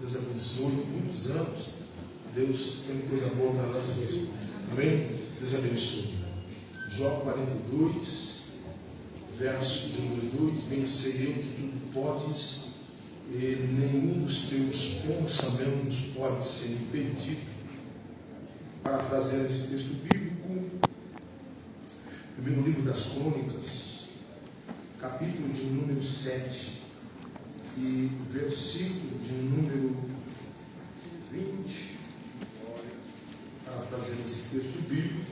Deus abençoe, muitos anos. Deus tem coisa boa para nós mesmo. Amém? Deus abençoe. Jó 42, verso de número 2: bem sei eu que tudo podes, e nenhum dos teus pensamentos pode ser impedido. Parafraseando esse texto bíblico, primeiro livro das Crônicas, capítulo de número 7 e versículo de número 20, parafraseando esse texto bíblico,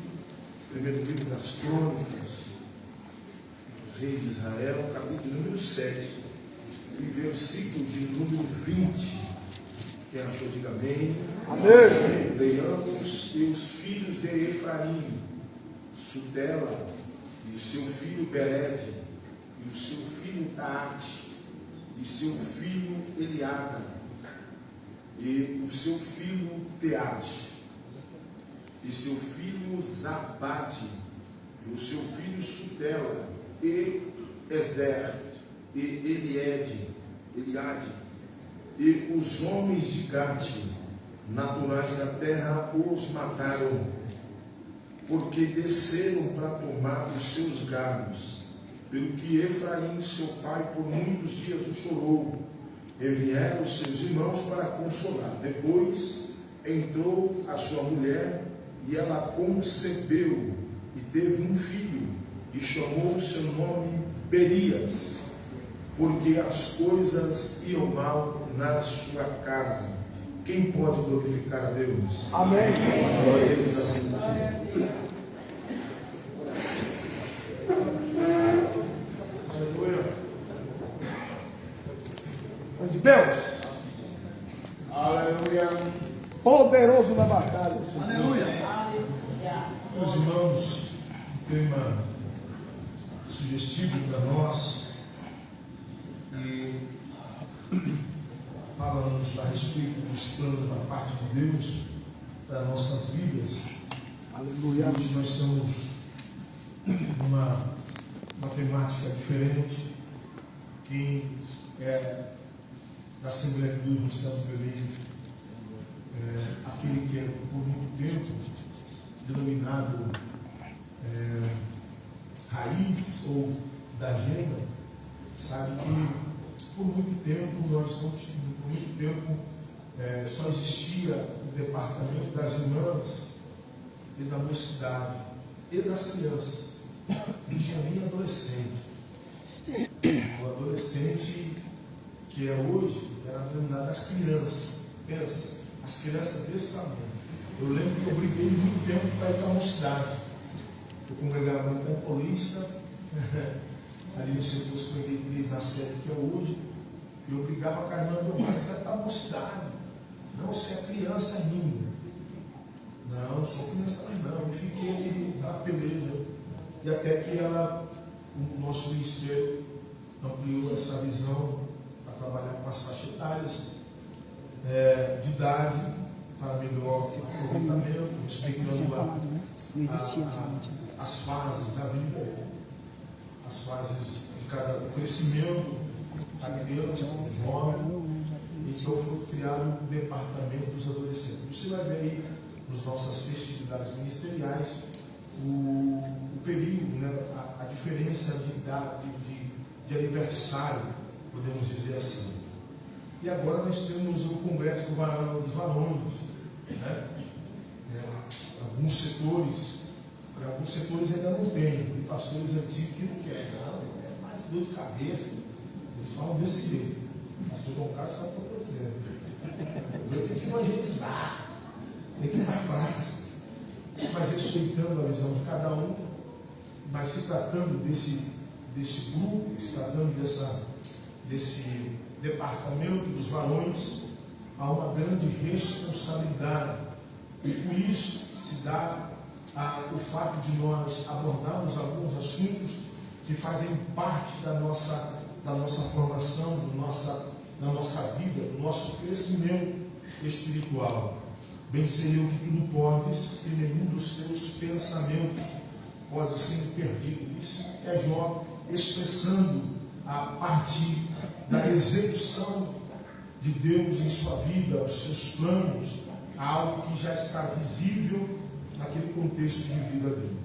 primeiro livro das Crônicas, Reis de Israel, capítulo número 7 e versículo de número 20. Quem achou, diga amém. Amém. Leiamos: e os filhos de Efraim, Sutela, e seu filho Bered, e o seu filho Taate, e seu filho Eliada, e o seu filho Teate, e seu filho Zabade, e o seu filho Sutela, e Ezer, e Eliade, e os homens de Gate, naturais da terra, os mataram, porque desceram para tomar os seus gados, pelo que Efraim, seu pai, por muitos dias o chorou, e vieram os seus irmãos para consolar. Depois entrou a sua mulher, e ela concebeu, e teve um filho, e chamou o seu nome Berias, porque as coisas iam mal na sua casa. Quem pode glorificar a Deus? Amém. Glória a Deus. Aleluia. De Deus, Aleluia. poderoso na batalha. Aleluia. Meus irmãos, um tema sugestivo para nós, e fala-nos a respeito dos planos da parte de Deus para nossas vidas. Aleluia. Hoje nós estamos numa temática diferente. Quem é da Assembleia de Deus no Estado do Belém, aquele que é por muito tempo denominado raiz ou da gema, sabe que por muito tempo só existia o departamento das irmãs e da mocidade e das crianças, não tinha nem adolescente. O adolescente que é hoje era denominado as crianças. Pensa, as crianças desse tamanho. Eu lembro que eu briguei muito tempo para ir para a mocidade. Eu congregava no Campo Paulista, ali no setor 53, na sede que é hoje. Eu brigava com a irmã do meu pai, eu quero para a mocidade. Não, você é criança ainda. Não, não sou criança mais não. E fiquei naquela peleja. E até que o nosso ministério ampliou essa visão para trabalhar com as faixas etárias de idade, para melhor aproveitamento, respeitando as fases da vida, as fases do crescimento da criança, do jovem. Então foi criado o departamento dos adolescentes. Você vai ver aí nas nossas festividades ministeriais o período, né, a diferença de idade, de aniversário, podemos dizer assim. E agora nós temos o Congresso dos Varões, né? Alguns setores ainda não tem pastores antigos que não querem, não, é mais dor de cabeça. Eles falam desse jeito. O pastor João Carlos sabe o que eu estou dizendo. Eu tenho que evangelizar, tem que ir para a praça, mas respeitando a visão de cada um, mas se tratando desse grupo, se tratando desse departamento dos varões, há uma grande responsabilidade, e com isso se dá o fato de nós abordarmos alguns assuntos que fazem parte da nossa formação, da nossa vida, do nosso crescimento espiritual. Bem sei eu que tudo podes, e nenhum dos seus pensamentos pode ser perdido. Isso é Jó expressando a partir da execução de Deus em sua vida, os seus planos, algo que já está visível naquele contexto de vida dele.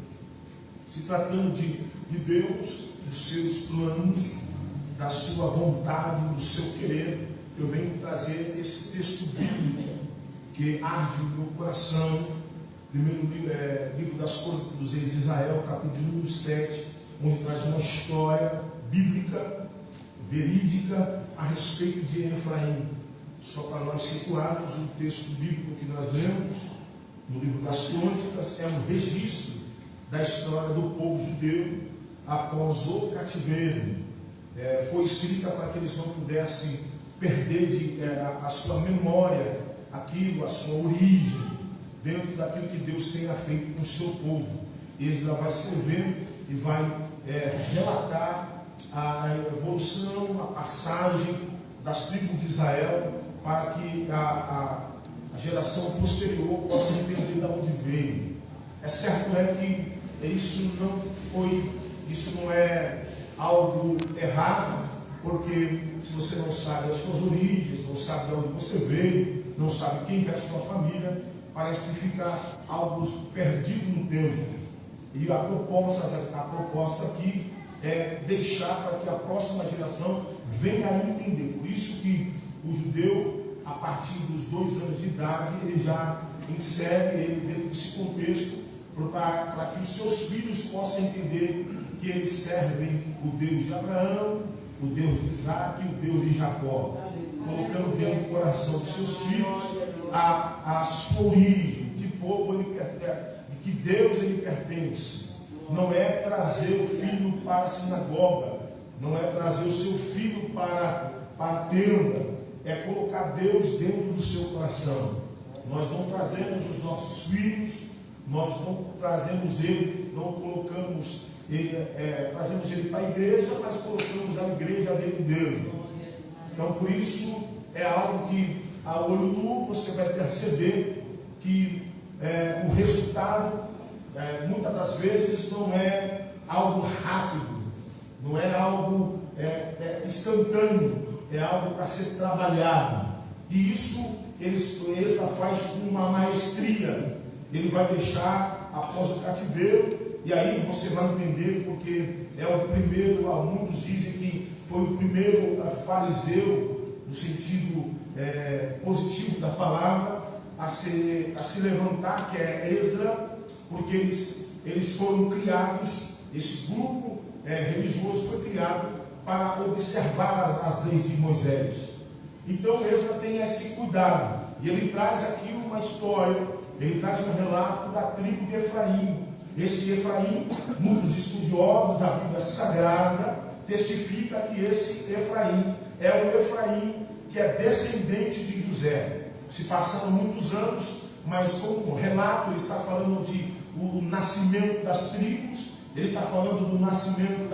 Se tratando de Deus, dos seus planos, da sua vontade, do seu querer, eu venho trazer esse texto bíblico que arde no meu coração. Primeiro livro das Crônicas dos Reis de Israel, capítulo número 7, onde traz uma história bíblica, verídica, a respeito de Efraim. Só para nós situarmos, o texto bíblico que nós lemos no livro das Crônicas é um registro da história do povo judeu após o cativeiro. Foi escrita para que eles não pudessem perder a sua memória, aquilo, a sua origem, dentro daquilo que Deus tenha feito com o seu povo. Esdras vai escrever e vai relatar a evolução, a passagem das tribos de Israel, para que a geração posterior possa entender de onde veio. É certo que isso não é algo errado, porque se você não sabe as suas origens, não sabe de onde você veio, não sabe quem é a sua família, parece que fica algo perdido no tempo. E a proposta aqui é deixar para que a próxima geração venha a entender. Por isso que o judeu, a partir dos 2 anos de idade, ele já insere ele dentro desse contexto, para que os seus filhos possam entender que eles servem o Deus de Abraão, o Deus de Isaac e o Deus de Jacó, colocando dentro do coração dos seus filhos a sua origem, que povo ele pertence, de que Deus ele pertence. Não é trazer o filho para a sinagoga, não é trazer o seu filho para a tenda, é colocar Deus dentro do seu coração. Nós não trazemos os nossos filhos, nós não trazemos ele, não colocamos ele, trazemos ele para a igreja, mas colocamos a igreja dentro dele. Então, por isso, é algo que a olho nu você vai perceber que o resultado, muitas das vezes, não é algo rápido, não é algo instantâneo, é algo para ser trabalhado. E isso Esdras faz com uma maestria. Ele vai deixar após o cativeiro, e aí você vai entender porque é o primeiro, muitos dizem que foi o primeiro fariseu, no sentido positivo da palavra, a se levantar, que é Esdras, porque eles foram criados, esse grupo religioso foi criado para observar as leis de Moisés. Então Esdras tem esse cuidado, e ele traz aqui uma história, ele traz um relato da tribo de Efraim. Esse Efraim, muitos estudiosos da Bíblia Sagrada testificam que esse Efraim é o Efraim que é descendente de José. Se passaram muitos anos, mas como relato, ele está falando do nascimento das tribos, ele está falando do nascimento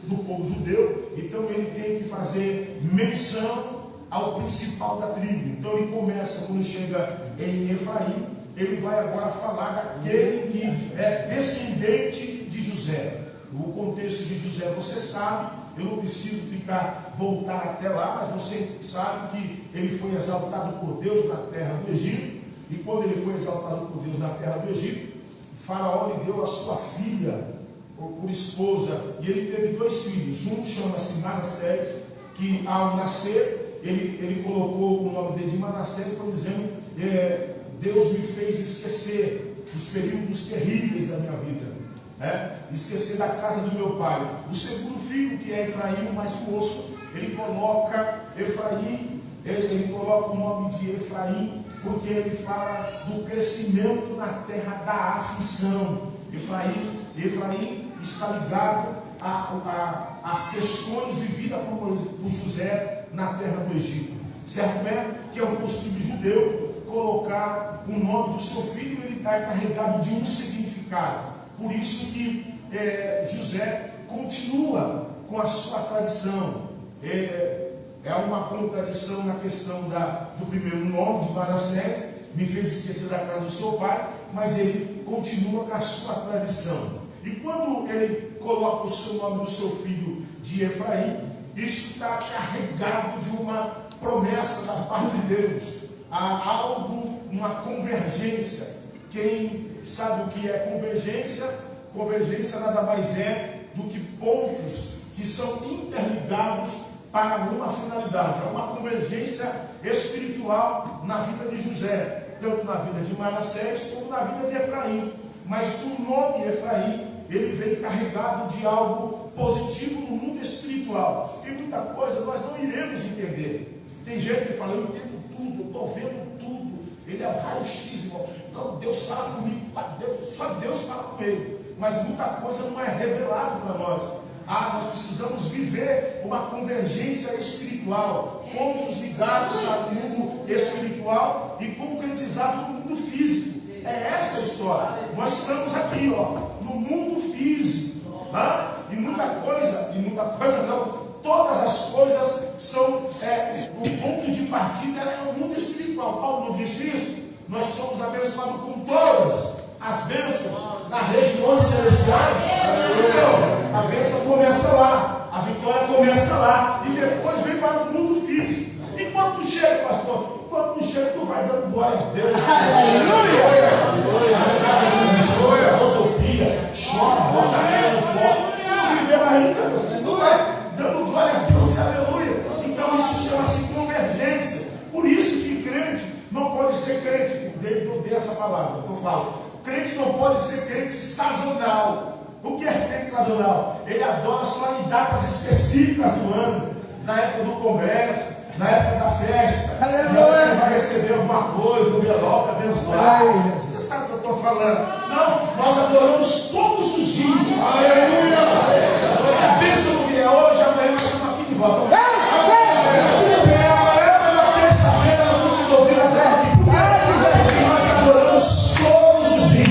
do povo judeu, então ele tem que fazer menção ao principal da tribo. Então ele começa, quando chega em Efraim, ele vai agora falar daquele que é descendente de José. O contexto de José você sabe, eu não preciso voltar até lá, mas você sabe que ele foi exaltado por Deus na terra do Egito, e quando ele foi exaltado por Deus na terra do Egito, Faraó lhe deu a sua filha por esposa, e ele teve 2 filhos. Um chama-se Manassés, que ao nascer, ele colocou o nome dele de Manassés, por dizendo, Deus me fez esquecer dos períodos terríveis da minha vida, esquecer da casa do meu pai. O segundo filho, que é Efraim, o mais moço, ele coloca Efraim, ele coloca o nome de Efraim, porque ele fala do crescimento na terra da aflição. Efraim está ligado às questões vividas por José na terra do Egito. Certo que é um costume judeu colocar o nome do seu filho, ele está carregado de um significado. Por isso que José continua com a sua tradição. É uma contradição na questão do primeiro nome de Manassés, me fez esquecer da casa do seu pai, mas ele continua com a sua tradição. E quando ele coloca o seu nome do seu filho de Efraim, isso está carregado de uma promessa da parte de Deus, há algo, uma convergência. Quem sabe o que é convergência? Convergência nada mais é do que pontos que são interligados para uma finalidade. Há uma convergência espiritual na vida de José, tanto na vida de Manassés como na vida de Efraim. Mas o nome Efraim, ele vem carregado de algo positivo no mundo espiritual. Tem muita coisa nós não iremos entender. Tem gente que fala, eu entendo tudo, eu estou vendo tudo. Ele é o raio-x, irmão. Então Deus fala comigo, só Deus fala com ele. Mas muita coisa não é revelada para nós. Nós precisamos viver uma convergência espiritual, pontos ligados ao mundo espiritual e concretizados no mundo físico. É essa a história. Nós estamos aqui, no mundo físico. E muita coisa não. Todas as coisas são, o ponto de partida é o mundo espiritual. Paulo não diz isso? Nós somos abençoados com todas as bênçãos nas regiões celestiais. Então, a bênção começa lá, a vitória começa lá, e depois vem para o mundo físico. E quando chega, pastor? Quando chega, tu vai dando glória a Deus. Aleluia! Abençoa, rodopia, chora, bota a mão no fogo. Não viveu ainda, meu filho, não vai dando glória a Deus, aleluia. Então isso chama-se convergência. Por isso que crente não pode ser crente. Eu odeio essa palavra que eu falo. Crente não pode ser crente sazonal. O que é crente sazonal? Ele adora só em datas específicas do ano, na época do congresso, na época da festa. Ele vai receber alguma coisa, um envelope abençoado. Você sabe o que eu estou falando? Não, nós adoramos todos os dias. Aleluia! Se a bênção não vier hoje, amanhã nós estamos aqui de volta. Se não vier amanhã, na terça-feira, no culto de doutrina, aqui. Porque nós adoramos todos os dias.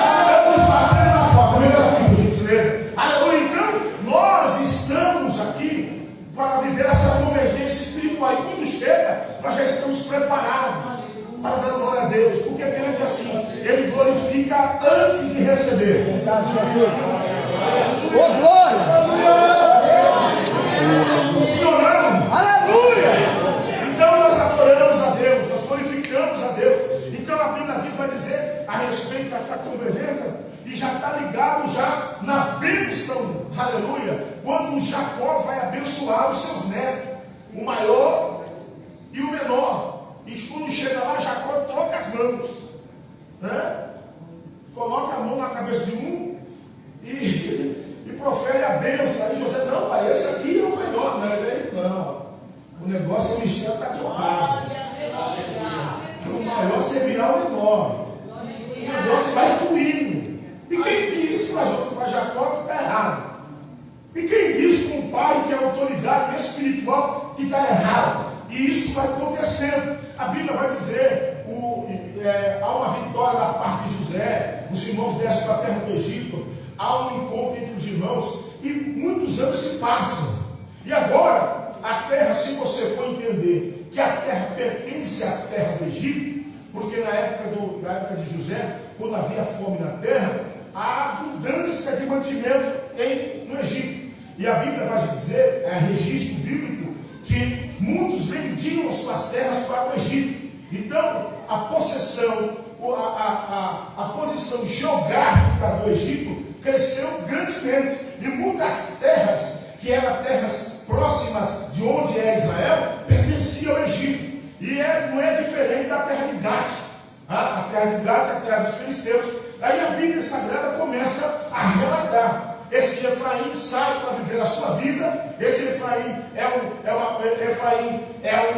Estamos batendo na porta. Vem aqui, por gentileza. Aleluia. Então, nós estamos aqui para viver essa convergência espiritual. E quando chega, nós já estamos preparados para dar glória a Deus. Porque crente assim, ele glorifica antes de receber. Verdade, Jesus. Ô, glória! Se oramos. Aleluia! Então nós adoramos a Deus, nós glorificamos a Deus. Então a Bíblia vai dizer a respeito dessa convergência, e já está ligado já na bênção, aleluia, quando Jacó vai abençoar os seus netos, o maior e o menor. E quando chega lá, Jacó troca as mãos, né? Coloca a mão na cabeça de um e profere a bênção. Aí José, não, pai, esse aqui é o melhor. Não, o negócio, o mistério está trocado. O maior servirá o menor. O negócio vai fluindo. E quem diz para Jacó que está errado? E quem diz para um pai que é autoridade espiritual que está errado? E isso vai acontecendo. A Bíblia vai dizer, há uma vitória da parte de José, os irmãos descem para a terra do Egito, há um encontro entre os irmãos, e muitos anos se passam. E agora, a terra, se você for entender que a terra pertence à terra do Egito, porque na época de José, quando havia fome na terra, há abundância de mantimento no Egito. E a Bíblia vai dizer, é registro bíblico, que muitos vendiam suas terras para o Egito. Então, a possessão, a posição geográfica do Egito cresceu grandemente. E muitas terras, que eram terras próximas de onde é Israel, pertenciam ao Egito. E não é diferente da terra de Gade. A terra de Gade é a terra dos filisteus. Aí a Bíblia Sagrada começa a relatar. Esse Efraim sai para viver a sua vida. Esse Efraim é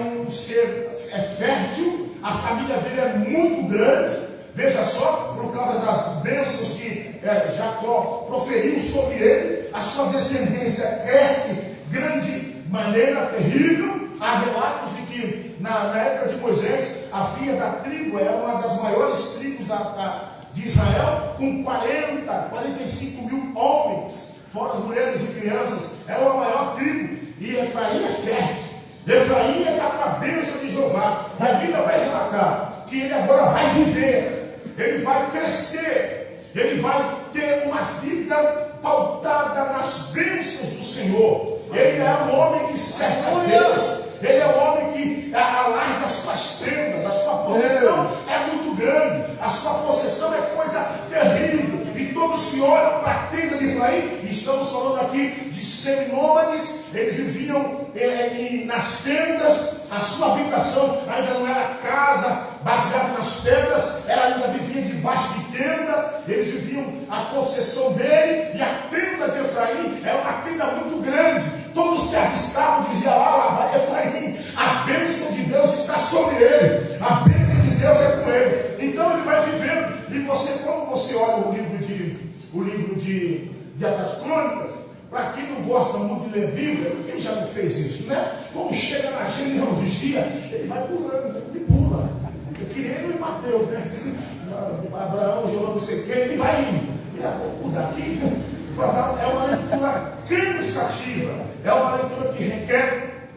um ser fértil. A família dele é muito grande. Veja só, por causa das bênçãos que Jacó proferiu sobre ele, a sua descendência cresce de grande maneira, terrível. Há relatos de que na época de Moisés havia da tribo, era uma das maiores tribos de Israel, com 45 mil homens, fora as mulheres e crianças. Era a maior tribo. E Efraim é fértil. Efraim está com a bênção de Jeová. E a Bíblia vai relatar que ele agora vai viver, ele vai crescer, ele vai ter uma vida pautada nas Ele é um homem que serve a Deus. Ele é um homem que alarga as suas tendas. A sua possessão é muito grande. A sua possessão é coisa terrível. E todos que olham para a tenda de Efraim, estamos falando aqui de seminômades, eles viviam nas tendas. A sua habitação ainda não era casa baseada nas tendas, ela ainda vivia debaixo de tenda. Eles viviam a possessão dele, e a tenda de Efraim era uma tenda muito grande. Todos que avistavam diziam: lá vai Efraim, a bênção de Deus está sobre ele, a bênção de Deus é com ele. Então ele vai vivendo. E você, quando você olha o livro de das Crônicas, para quem não gosta muito de ler Bíblia, quem já não fez isso, né? Quando chega na genealogia, ele vai pulando, ele pula. Eu queria ele em Mateus, né? Abraão gerou não sei quem, ele vai indo. E vou mudar aqui. É uma leitura cansativa, é uma leitura que requer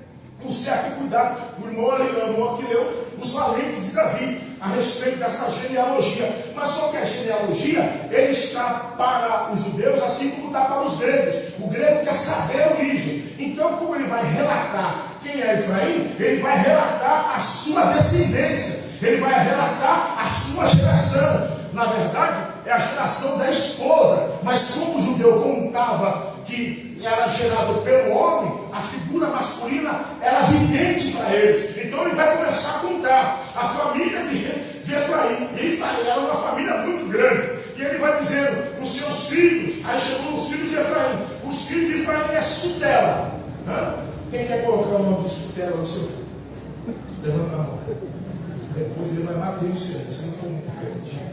um certo cuidado. O irmão que leu os valentes de Davi a respeito dessa genealogia. Mas só que a genealogia, ele está para os judeus assim como está para os gregos. O grego quer saber a origem. Então, como ele vai relatar quem é Efraim, ele vai relatar a sua descendência, ele vai relatar a sua geração. Na verdade, é a geração da esposa. Mas como o judeu contava que era gerado pelo homem, a figura masculina era evidente para eles. Então ele vai começar a contar a família de Efraim. E Efraim era uma família muito grande. E ele vai dizendo: os seus filhos. Aí chegou os filhos de Efraim. Os filhos de Efraim é Sutela. Quem quer colocar o nome de Sutela no seu filho? Levanta a mão. Depois ele vai bater em você, se não for muito grande.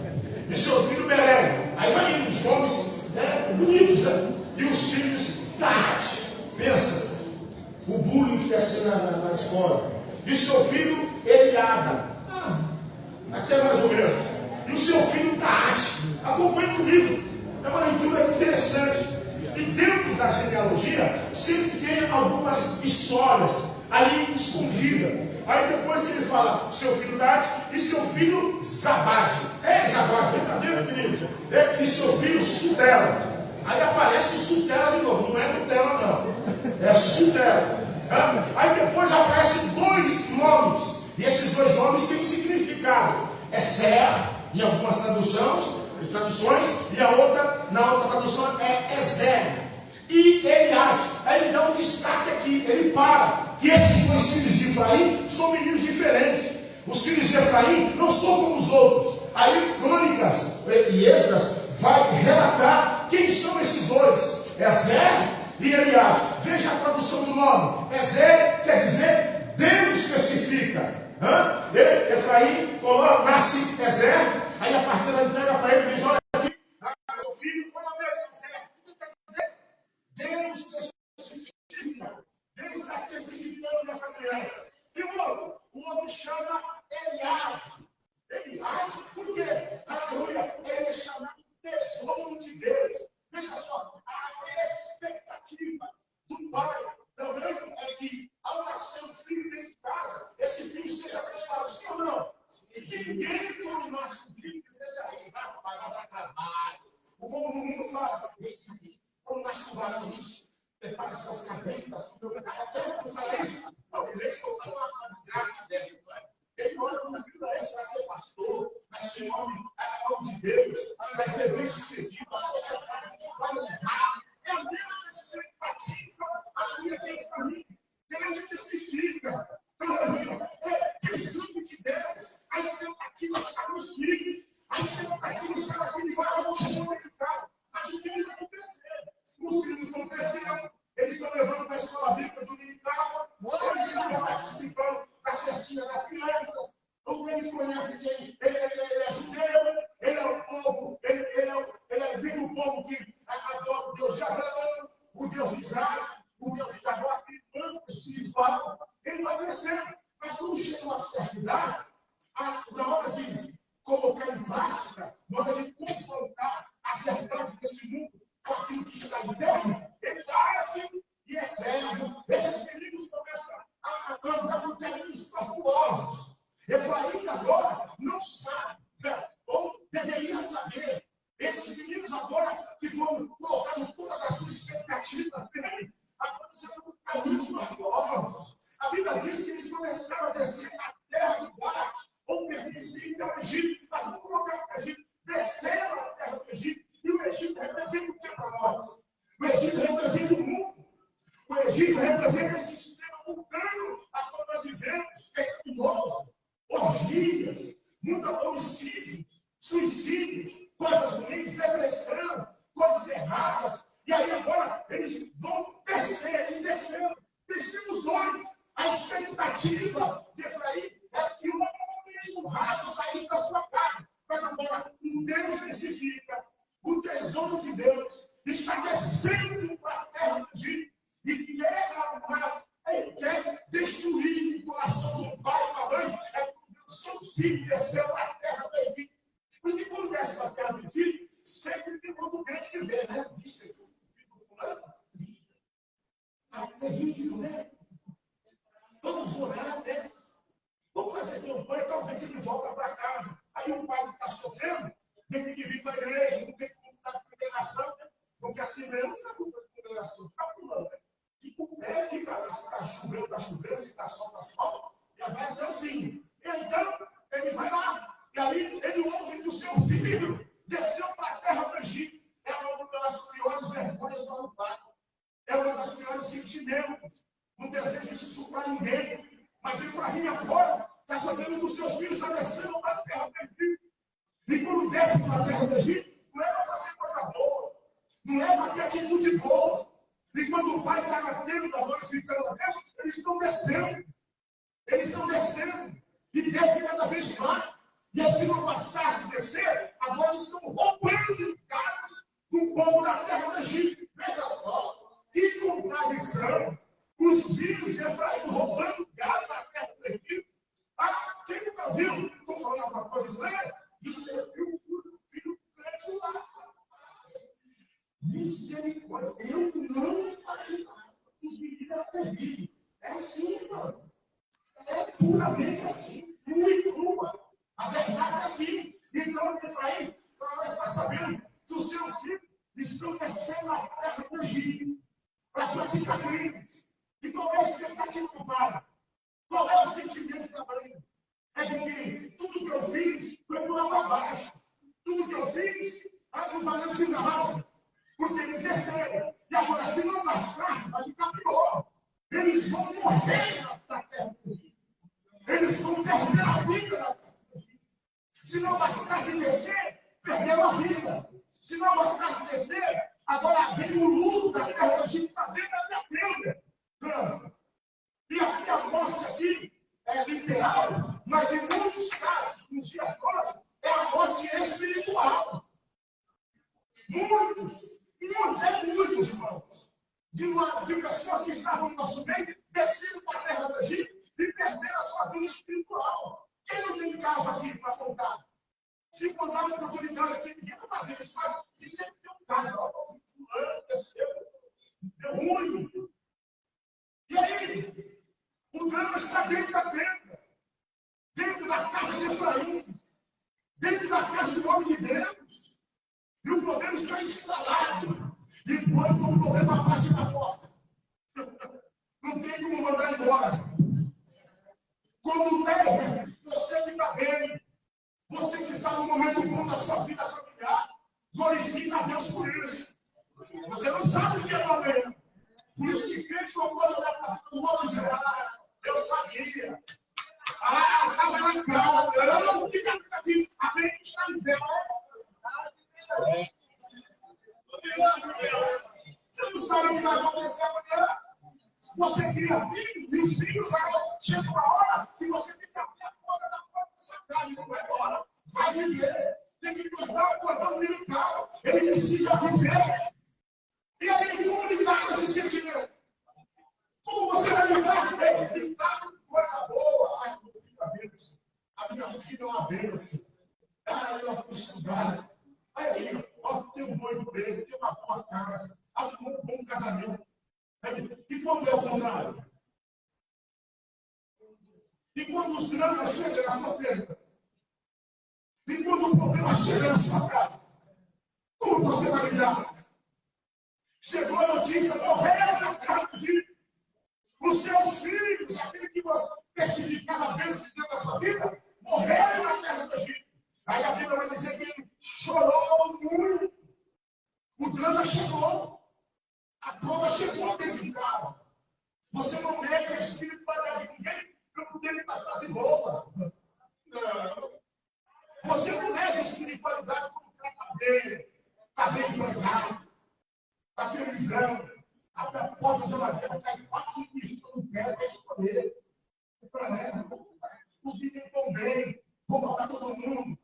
E seu filho Bered. Aí vai indo os nomes bonitos, né? E os filhos Tahat. Pensa, o bullying que ia ser na escola. E seu filho Eliada. Até mais ou menos. E o seu filho Tahat. Acompanhe comigo. É uma leitura interessante. E dentro da genealogia, sempre tem algumas histórias ali escondidas. Aí depois ele fala seu filho Tahat e seu filho Zabade. Zabade, vem pra dentro, querido. E seu filho Sutela. Aí aparece o Sutela de novo. Não é Nutella, não. É Sutela. Aí depois aparecem dois nomes. E esses dois nomes têm significado. É Ser, em algumas traduções, e na outra tradução é Ezer. E Eliade. Aí ele dá um destaque aqui. Ele para que esses dois filhos de Efraim são meninos diferentes. Os filhos de Efraim não são como os outros. Aí Crônicas e Esdras vai relatar quem são esses dois: Ezer e Eliade. Veja a tradução do nome. Ezer quer dizer Deus especifica. Efraim nasce Ezer. Aí a partir entrega para ele e diz: olha aqui, meu filho, qual é o nome dele? Ezer. Quer dizer, Deus especifica. Deus está especificando nessa criança. E o outro chama Eliade. Eliade, por quê? Aleluia, ele é chamado tesouro de Deus. Veja só, a expectativa do pai também é que, ao nascer um filho dentro de casa, esse filho seja abençoado, sim ou não? E ninguém, quando nasce um filho, diz aí, vai dar trabalho. O mundo fala, esse aí, quando nasce um varão, isso, prepare suas cabeças. Não fala isso? Não, ele não fala uma desgraça dessa, não é? Ele olha para o filho, esse vai ser pastor, vai ser homem de Deus, vai ser bem sucedido, a sociedade vai honrar. É a mesma expectativa, a minha de Efraim. Deus testifica. É o filho de Deus. A expectativa está nos filhos. A expectativa está naquele varão que chegou em casa. Mas os filhos não cresceram. Os filhos não cresceram. Eles estão levando para a escola bíblica dominical. Eles estão participando da festinha das crianças. Então, eles conhecem que ele é judeu, ele é o povo, ele vem do povo que adora o Deus de Abraão, o Deus de Isaac, o Deus de Jacó, aquele plano espiritual. Ele vai crescendo. Mas quando chega uma certa idade, na hora de colocar em prática, na hora de confrontar as verdades desse mundo com aquilo que está interno, ele age e é servo. Esses meninos começam a andar por caminhos tortuosos. Efraim agora não sabe, ou deveria saber. Esses meninos agora que foram colocando todas as suas expectativas nele, agora você não caminhos maravilhosos. A Bíblia diz que eles começaram a descer na terra de Gade, ou pertencia ao Egito, mas vamos colocar o Egito, desceram na terra do Egito, e o Egito representa o que para nós? O Egito representa o mundo. O Egito representa esse sistema mundano a qual nós vivemos, pecaminoso, orgias, muito homicídios, suicídios, coisas ruins, depressão, coisas erradas. E aí agora eles vão descer e descendo. Descemos nós. A expectativa de Efraim é que um homem esmurrado saísse da sua casa. Mas agora, o Deus especifica, o tesouro de Deus está descendo para a terra do Egito e quer arrumar, quer destruir o coração do pai e da mãe. É porque o seu filho desceu para a terra do Egito. Porque quando desce para a terra do Egito, sempre tem outro crente que vê, né? Isso é o filho do fulano. É terrível, né? Vamos orar, né? Vamos fazer campanha, talvez ele volta para casa. Aí o pai que está sofrendo, tem que vir para a igreja, não tem como estar com congregação, né? Porque assim mesmo fica com congregação, fica pulando, né? Fica o pé, fica, se está chovendo, se está sol, e vai até o fim. E então, ele vai lá, e aí ele ouve que o seu filho desceu para a terra do Egito. É uma das piores vergonhas do pai. É uma das piores sentimentos. Não desejo isso para ninguém. Mas Efraim agora está sabendo que os seus filhos estão descendo para a terra do Egito. E quando desce para a terra do Egito, não é para fazer coisa boa. Não é para ter atitude boa. E quando o pai está batendo, glorificando a Deus, eles estão descendo. Eles estão descendo. E descem cada vez mais. E assim não bastasse descer, agora eles estão roubando os carros do povo da terra do Egito. Veja só, que contradição. Os filhos de Efraim roubando gado da terra do Egito. Ah, quem nunca viu? Estou falando uma coisa estranha. Isso é filho crente lá. Misericórdia. Eu não imaginava. Os meninos eram terríveis. É assim, mano. É puramente assim. Muito crua. A verdade é assim. Então, Efraim, nós está sabendo que os seus filhos estão descendo a terra do Egito para praticar crimes. E qual é a expectativa do pai? Qual é o sentimento da mãe? É de que tudo que eu fiz foi por água abaixo. Tudo que eu fiz não valeu de nada. Porque eles desceram. E agora, se não bastasse, vai ficar pior. Eles vão morrer na terra do Egito. Eles vão perder a vida na terra do Egito. Se não bastasse descer, perderam a vida. Se não bastasse descer, agora vem o luto da terra do Egito para dentro da minha tenda. E aqui a morte aqui é literal, mas em muitos casos, nos dias de hoje, é a morte espiritual. Muitos, irmãos, de pessoas que estavam no nosso meio, desceram para a terra do Egito e perderam a sua vida espiritual. Quem não tem caso aqui para contar? Se contar uma oportunidade aqui, ninguém vai fazer isso, mas sempre tem um caso. Fulano desceu, deu ruim. E aí, o drama está dentro da tenda, dentro da casa de Efraim, dentro da casa do homem de Deus. E o problema está instalado. E quando o problema bate na porta, não tem como mandar embora. Quando deve, você que está bem, você que está no momento bom da sua vida familiar, glorifica a Deus por isso. Você não sabe o que é problema. Por isso que crente uma coisa da parte dos outros, eu sabia. Estava na cara. Não fica aqui. A mente está em pé. Você não sabe o que vai acontecer amanhã. Você cria filhos, e os filhos agora chega uma hora que você tem que abrir a porta da sua casa e não vai embora. Vai viver. Tem que cortar o cordão militar. Ele precisa viver. E aí, como lidar com esse sentimento? Como você vai lidar com ele? Lidar com coisa boa. Ai, meu filho é bênção. A minha filha é uma bênção. Eu vou estudar. Aí, ó, tem um bom emprego, tem uma boa casa, um bom casamento. E quando é o contrário? E quando os dramas chegam na sua tenda? E quando o problema chega na sua casa? Como você vai lidar? Chegou a notícia, morreram na casa do Egito. dizer que ele chorou muito. O drama chegou. A prova chegou dentro de casa. Você não mede a espiritualidade de ninguém pelo tempo da fase boa. Não. Você não mede a espiritualidade como o cara está bem empregado, está felizão. Abre a porta da geladeira, cai 4, 5 visitas no pé, vai escolher. Os meninos estão bem, vou matar todo mundo.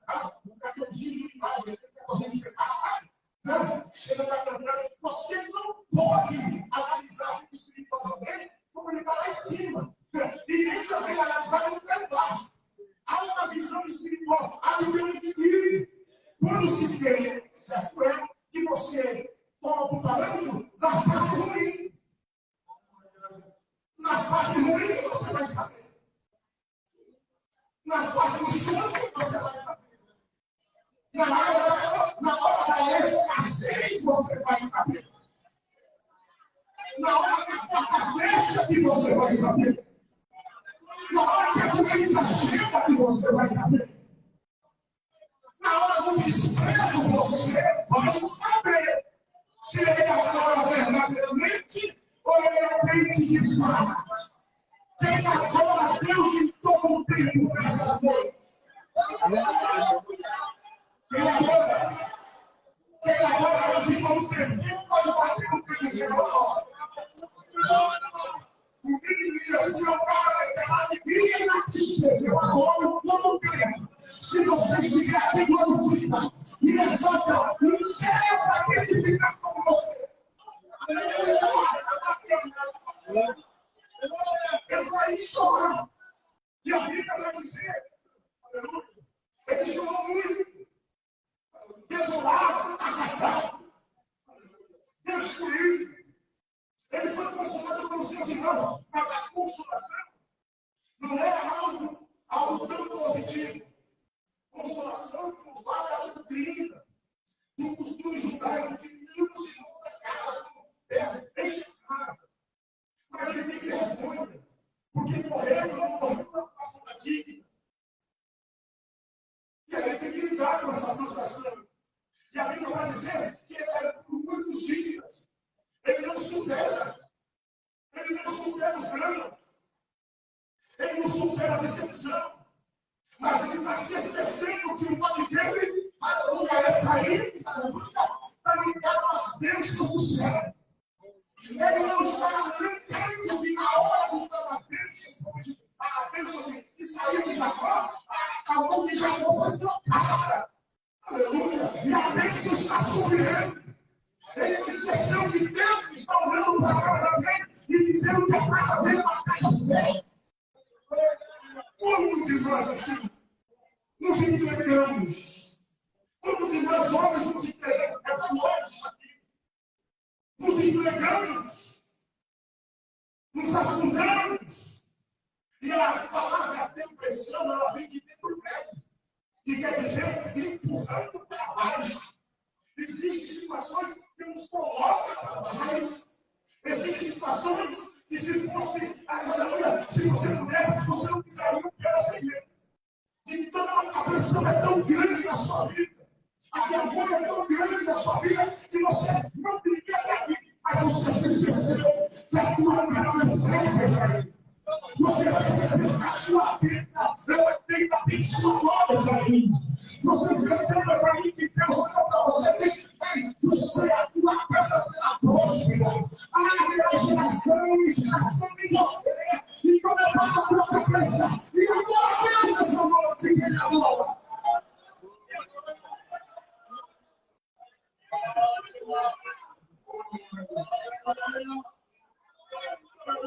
O cartãozinho de imagem, ele quer fazer você passar. Não, chega da câmera, você não pode analisar espiritualmente como ele está lá em cima. E nem também analisar como ele está embaixo. Há uma visão espiritual, há de ter um equilíbrio. Quando se tem, certo é que você toma por parâmetro na fase ruim. Na fase ruim você vai saber. Na fase do choro você vai saber. Na hora da escassez você vai saber. Na hora da porta fecha que você vai saber. Na hora que a doença chega que você vai saber. Na hora do desprezo você vai saber. Se ele adora verdadeiramente ou ele é crente de farsa. Quem adora Deus em todo o tempo nessa noite. Quem adora Deus em todo o tempo. Quem pode bater no peito e dizer, o menino de Jesus é um cara na alegria e na tristeza. Eu adoro todo o tempo. Se você estiver aqui glorifica e exalta o céu para testificar com você. Ele chora. E a Bíblia vai dizer, aleluia, ele chorou muito, desolado, arrasado, destruído. Ele foi consolado pelos seus irmãos, mas a consolação não era algo tão positivo. Consolação que nos vale a doutrina do costume judaico que não se monta casa como deixa casa. Mas ele tem vergonha, porque morreu, não morreu para passar uma digna. E aí ele tem que lidar com essa frustração. E a Bíblia vai dizer que ele é por muitos dias. Ele não supera. Ele não supera os dramas. Ele não supera a decepção. Mas ele está se esquecendo que o nome dele, aleluia, é Efraim, aleluia, está ligado às bênçãos do céu. Ele não está lembrando que na hora que estava a bênção de Israel de Jacó, a mão de Jacó foi trocada. Aleluia. E a bênção está surgindo. Ele esqueceu que Deus está olhando para a casa dele e dizendo que a casa dele é uma casa séria. Como de nós assim nos entregamos? Como de nós homens nos entregamos? É para nós isso aqui. Nos entregamos. Nos afundamos. E a palavra depressão, ela vem de dentro do médio. Que quer dizer empurrando para baixo. Existem situações que nos colocam para baixo. Existem situações que se fosse, se você pudesse, você não pisaria o pé sem medo. Então a pressão é tão grande na sua vida. A vergonha é tão grande na sua vida que você não queria até aqui. Mas você se esqueceu que a tua casa é velha. Você vai esquecer a sua vida. Ela tem da sua glória, Efraim. Você esqueceu, Efraim, que Deus falou para você que você, a tua casa será próspera. A geração e geração em você. E quando eu falo a tua cabeça, e a tua Deus nessa noite, ele adora.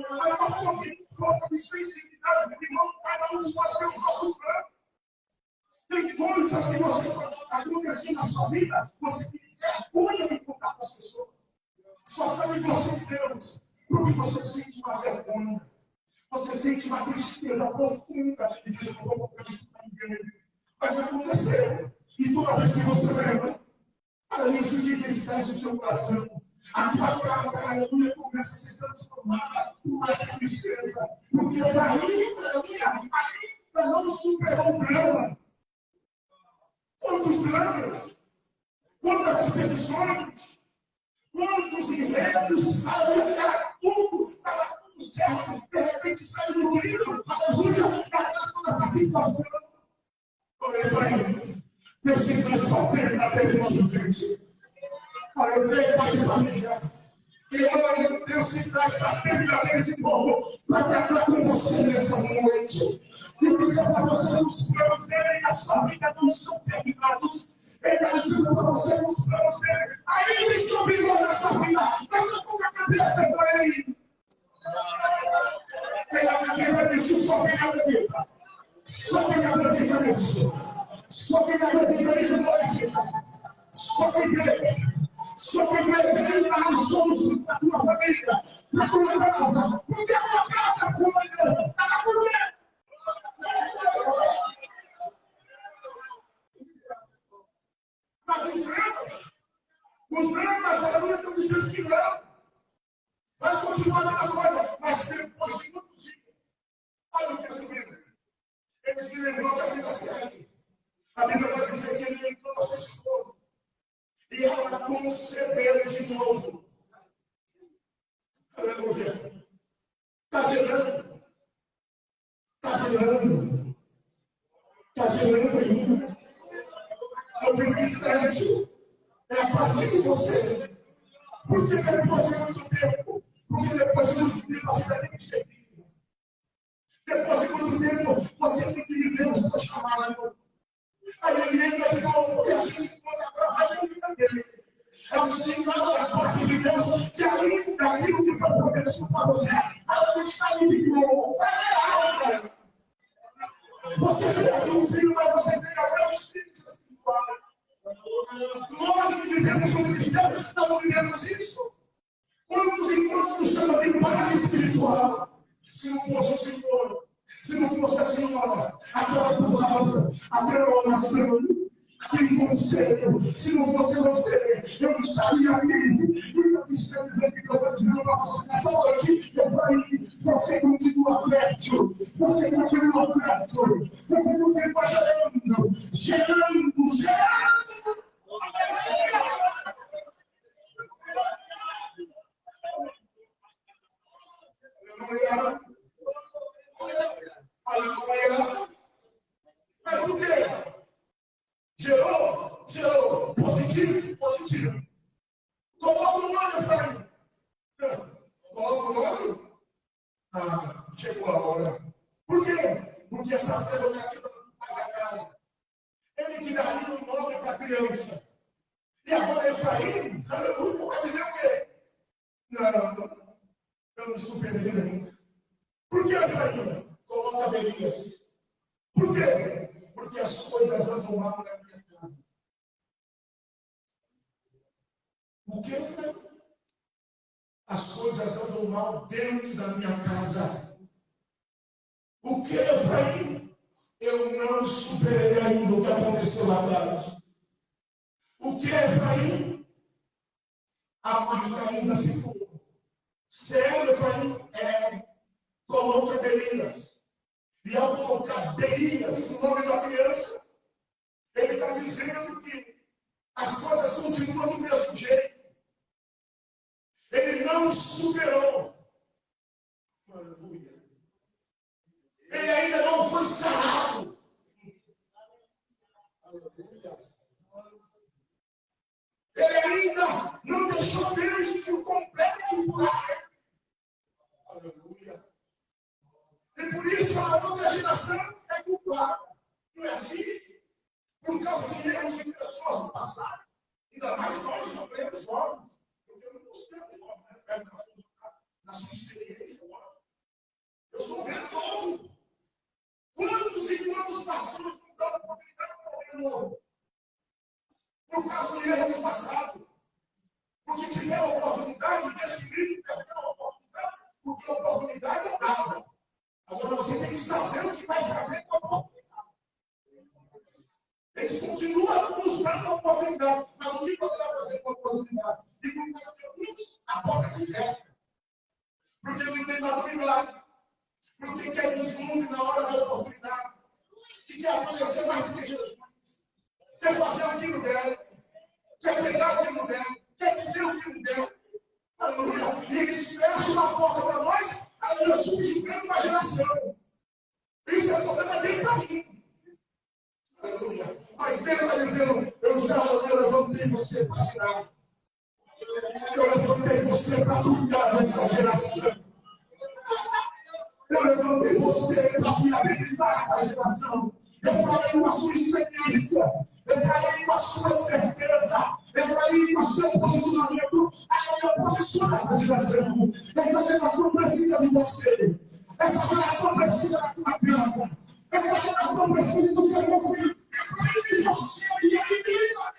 Mas nós colocamos sensibilidade, porque irmão, cada um de nós tem os nossos planos. Tem coisas que você acontecem na sua vida, você tem vergonha de contar para as pessoas. Só sabe você e Deus, porque você sente uma vergonha. Você sente uma tristeza profunda e diz, eu não vou contar isso para ninguém. Mas aconteceu. E toda vez que você lembra, aleluia, isso que entristece o seu coração. A tua casa, aleluia, começa a se transformar por essa tristeza. Porque Efraim, aleluia, ainda não superou o drama. quantos dramas, quantas decepções, quantos enredos, era tudo, estava tudo certo, de repente saiu do brilho, aleluia, daquela toda essa situação. Olha, Efraim, Deus te traz para na terra do nosso crente. Olha, eu vejo pai de família. E olha, Deus te traz para perto desse povo, para tratar com você nessa noite. E dizer para você os planos dele e a sua vida não estão terminados. Ele está dizendo para você os planos dele. Ainda estão vivos nessa vida. Mas eu estou com a cabeça para ele. Ele acredita nisso, só quem acredita. Só quem acredita nisso. Só quem acredita nisso não acredita. Só quem crê. Só quem crê que ele dá os sonhos para a tua família, para a tua casa. Porque a tua casa foi está por quê? Mas os dramas, aleluia, estão dizendo que não. Vai continuar a coisa, mas depois de muito dia. Olha o que é Bíblia. Ele se lembrou da vida segue. A Bíblia vai dizer que ele lembrou a sua esposa. E ela concebeu de novo. Aleluia. Está gerando. Está gerando. Está gerando ainda. Eu vim frente. É a partir de você. Porque depois de muito tempo. Porque depois de muito tempo a vida tem que ser viva. Depois de muito tempo você tem que viver o seu chamado. Aí ele entra de novo e assim se encontra a vida dele. É um sinal da parte de Deus que ainda aquilo que foi prometido para você, ela não está em vigor. É real, velho. Você tem um filho, mas você tem agora o Espírito espiritual. Nós que vivemos o ministério, não vivemos isso. Quantos encontros nos chamam de pai espiritual? Se não fosse o Senhor, se não fosse a Senhora, aquela palavra, aquela oração, aquele conselho, se não fosse você, eu não estaria aqui. E eu estou dizendo que eu estou dizendo para você nessa noite, eu falei, você continua fértil, você continua fértil, você continua gerando, gerando, gerando. Aleluia. Mas por quê? Gerou. Positivo. Coloca o nome, Efraim. Coloca o nome. Chegou a hora. Por quê? Porque essa prerrogativa do pai da casa. Ele que daria um nome para a criança. E agora Efraim, aleluia, vai dizer o quê? Não, eu não superei ainda. Por que, Efraim? Coloca Belias. Por quê? Porque as coisas andam mal na minha casa. O que, Efraim? As coisas andam mal dentro da minha casa. O que, Efraim? Eu não superei ainda o que aconteceu lá atrás. O que, Efraim? A marca ainda ficou. Sério, Efraim? Coloca Belias. E ao colocar Belias no nome da criança, ele está dizendo que as coisas continuam do mesmo jeito. Ele não superou. Aleluia. Ele ainda não foi sarado. Aleluia. Ele ainda não deixou Deus por completo curar. Aleluia. E por isso a outra geração é culpada. Não é assim? Por causa de erros de pessoas do passado. Ainda mais nós, jovens jovens. Porque eu não gostei jovem, né? Na sua experiência, eu sou bem novo. Quantos e quantos pastores não dão oportunidade para alguém novo? Por causa de erros passados. Porque tiver oportunidade, nesse livro perdeu a oportunidade, porque a oportunidade é dada. Agora você tem que saber o que vai fazer com a oportunidade. Eles continuam nos dando a oportunidade, mas o que você vai fazer com a oportunidade? E no caso de alguns, a porta se fecha. Porque não tem maturidade, porque quer deslumbre na hora da oportunidade, que quer aparecer mais do que Jesus. quer fazer o que não der, quer pegar o que não der, quer dizer o que não der. Aleluia. E eles fecham uma porta para nós, aleluia, subjugando uma geração. Isso é o problema de Efraim. Aleluia. Mas Deus está dizendo, eu já levantei você para tirar. Eu levantei você para cuidar dessa geração. Eu levantei você para viabilizar essa geração. Eu falei com a sua experiência. Eu falei com a sua certeza. Eu falei com o seu posicionamento. Eu posiciono essa geração. Essa geração precisa de você. Essa geração precisa da tua casa. Essa geração precisa do seu conselho. Eu falei de você e a menina.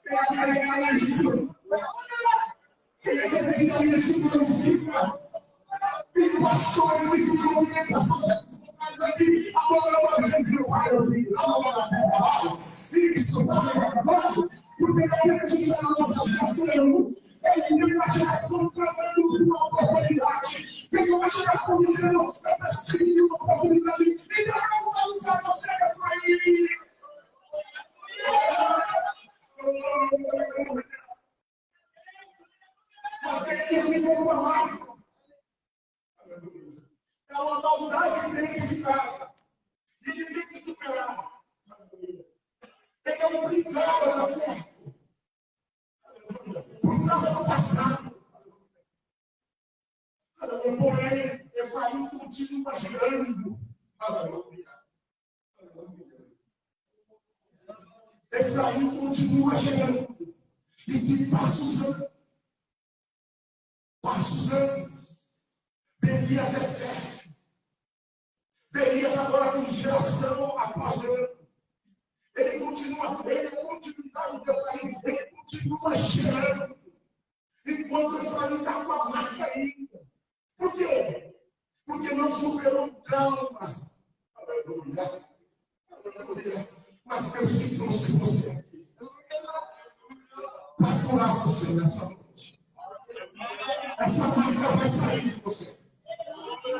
É aquele que está isso. Quem é que tem que isso glorifica? Tem pastores que ficam bem para fazer aqui. Agora uma vez eu falo assim, isso está me acabando, porque daqui a gente está na nossa geração. Ele tem uma geração clamando por uma oportunidade. Tem uma geração dizendo, eu preciso de uma oportunidade. Então eu vou usar você, Efraim. Mas tem que se controlar. É uma maldade dentro de casa. E ele tem que superar. Ele é obrigado a dar certo. Por causa do passado. Porém, Efraim continua girando. Aleluia. Efraim continua girando. E se passa os anos. Passa os anos. Belias é fértil. Belias agora tem geração após ano. Ele continua, ele é continuidade de Efraim, ele continua gerando. Enquanto Efraim está com a marca ainda. Por quê? Porque não superou o trauma. Aleluia. Aleluia. Mas Deus te trouxe você aqui. Para curar você nessa noite. Essa marca vai sair de você.